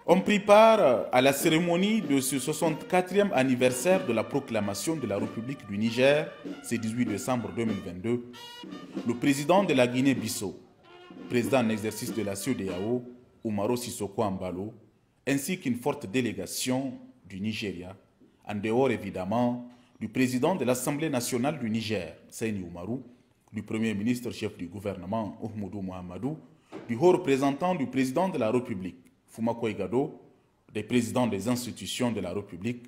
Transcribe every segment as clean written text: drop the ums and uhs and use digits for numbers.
On prit part à la cérémonie de ce 64e anniversaire de la proclamation de la République du Niger, ce 18 décembre 2022, le président de la Guinée-Bissau, président en exercice de la CEDEAO, Umaro Sissoko Embalo, ainsi qu'une forte délégation du Nigeria, en dehors évidemment du président de l'Assemblée nationale du Niger, Seyni Oumarou, du Premier ministre chef du gouvernement, Oumoudou Mohamedou, du haut représentant du président de la République, Fumako Igado, des présidents des institutions de la République,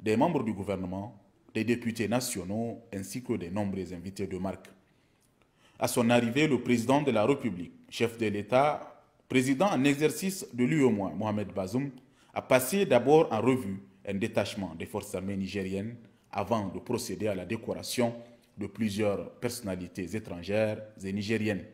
des membres du gouvernement, des députés nationaux ainsi que des nombreux invités de marque. À son arrivée, le président de la République, chef de l'État, président en exercice de l'UEMOA, Mohamed Bazoum, a passé d'abord en revue un détachement des forces armées nigériennes avant de procéder à la décoration de plusieurs personnalités étrangères et nigériennes.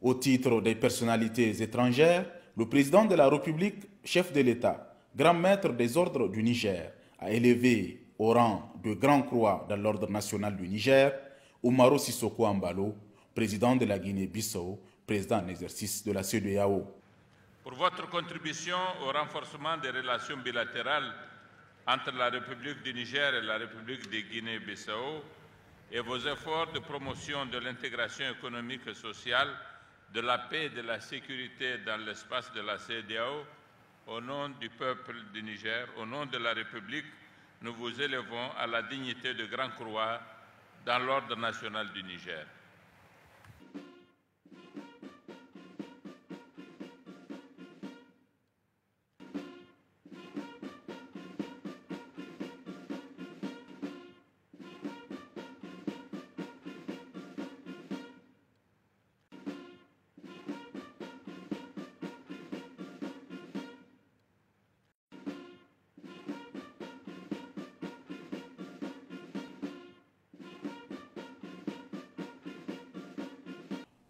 Au titre des personnalités étrangères, le président de la République, chef de l'État, grand maître des ordres du Niger, a élevé au rang de Grand Croix dans l'ordre national du Niger, Umaro Sissoko Embalo, président de la Guinée-Bissau, président en exercice de la CEDEAO. Pour votre contribution au renforcement des relations bilatérales entre la République du Niger et la République de Guinée-Bissau et vos efforts de promotion de l'intégration économique et sociale, de la paix et de la sécurité dans l'espace de la CEDEAO, au nom du peuple du Niger, au nom de la République, nous vous élevons à la dignité de Grand Croix dans l'ordre national du Niger.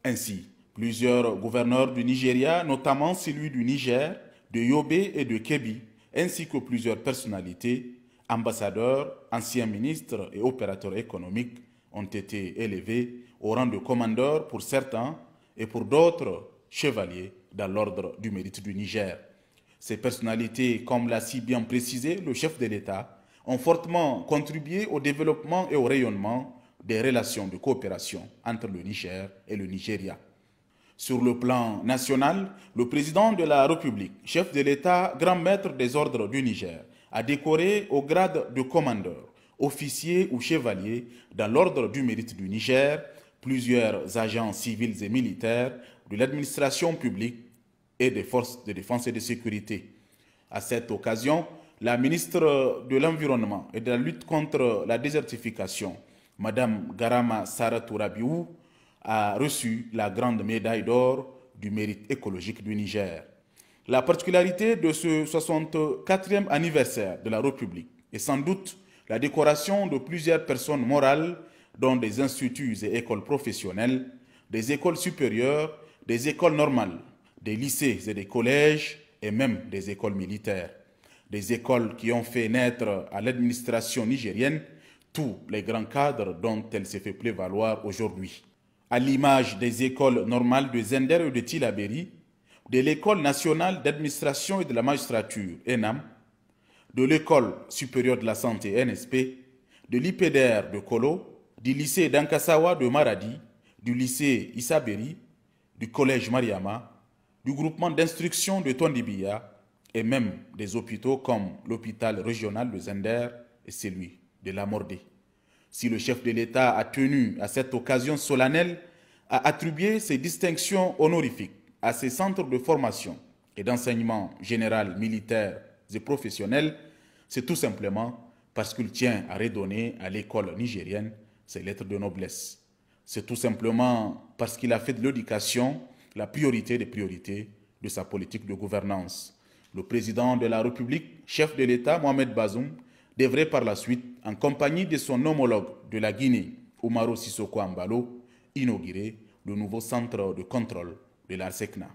Ainsi, plusieurs gouverneurs du Nigeria, notamment celui du Niger, de Yobe et de Kebbi, ainsi que plusieurs personnalités, ambassadeurs, anciens ministres et opérateurs économiques, ont été élevés au rang de commandeurs pour certains et pour d'autres chevaliers dans l'ordre du mérite du Niger. Ces personnalités, comme l'a si bien précisé le chef de l'État, ont fortement contribué au développement et au rayonnement des relations de coopération entre le Niger et le Nigeria. Sur le plan national, le président de la République, chef de l'État, grand maître des ordres du Niger, a décoré au grade de commandeur, officier ou chevalier dans l'ordre du mérite du Niger plusieurs agents civils et militaires de l'administration publique et des forces de défense et de sécurité. À cette occasion, la ministre de l'Environnement et de la lutte contre la désertification, Madame Garama Saratou Rabiou, a reçu la grande médaille d'or du mérite écologique du Niger. La particularité de ce 64e anniversaire de la République est sans doute la décoration de plusieurs personnes morales, dont des instituts et écoles professionnelles, des écoles supérieures, des écoles normales, des lycées et des collèges et même des écoles militaires. Des écoles qui ont fait naître à l'administration nigérienne tous les grands cadres dont elle s'est fait prévaloir aujourd'hui. À l'image des écoles normales de Zender et de Tillabéri, de l'École nationale d'administration et de la magistrature, ENAM, de l'École supérieure de la santé, NSP, de l'IPDR de Kolo, du lycée d'Ankasawa de Maradi, du lycée Issaberi, du collège Mariama, du groupement d'instruction de Tondibia et même des hôpitaux comme l'hôpital régional de Zender et celui de la Mordée. Si le chef de l'État a tenu à cette occasion solennelle à attribuer ces distinctions honorifiques à ces centres de formation et d'enseignement général, militaire et professionnel, c'est tout simplement parce qu'il tient à redonner à l'école nigérienne ses lettres de noblesse. C'est tout simplement parce qu'il a fait de l'éducation la priorité des priorités de sa politique de gouvernance. Le président de la République, chef de l'État, Mohamed Bazoum, devrait par la suite, en compagnie de son homologue de la Guinée, Umaro Sissoko Embalo, inaugurer le nouveau centre de contrôle de l'ARSECNA.